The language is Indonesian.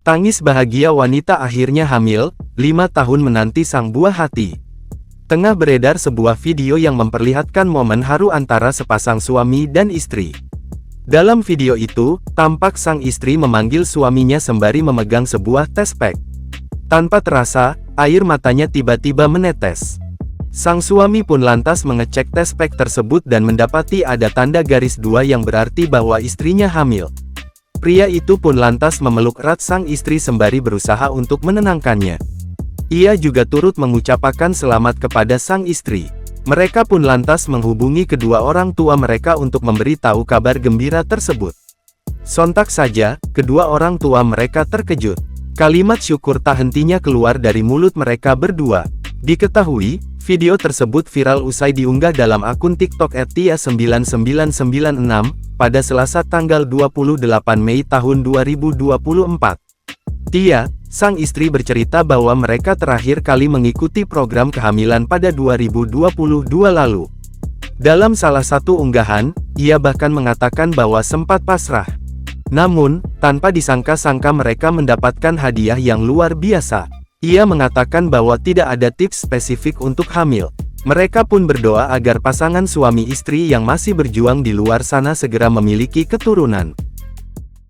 Tangis bahagia wanita akhirnya hamil, 5 tahun menanti sang buah hati. Tengah beredar sebuah video yang memperlihatkan momen haru antara sepasang suami dan istri. Dalam video itu, tampak sang istri memanggil suaminya sembari memegang sebuah tes pack. Tanpa terasa, air matanya tiba-tiba menetes. Sang suami pun lantas mengecek tes pack tersebut dan mendapati ada tanda garis 2 yang berarti bahwa istrinya hamil. Pria itu pun lantas memeluk erat sang istri sembari berusaha untuk menenangkannya. Ia juga turut mengucapkan selamat kepada sang istri. Mereka pun lantas menghubungi kedua orang tua mereka untuk memberitahu kabar gembira tersebut. Sontak saja, kedua orang tua mereka terkejut. Kalimat syukur tak hentinya keluar dari mulut mereka berdua. Diketahui, video tersebut viral usai diunggah dalam akun TikTok @tia9996, pada Selasa tanggal 28 Mei tahun 2024. Tia, sang istri bercerita bahwa mereka terakhir kali mengikuti program kehamilan pada 2022 lalu. Dalam salah satu unggahan, ia bahkan mengatakan bahwa sempat pasrah. Namun, tanpa disangka-sangka mereka mendapatkan hadiah yang luar biasa. Ia mengatakan bahwa tidak ada tips spesifik untuk hamil. Mereka pun berdoa agar pasangan suami istri yang masih berjuang di luar sana segera memiliki keturunan.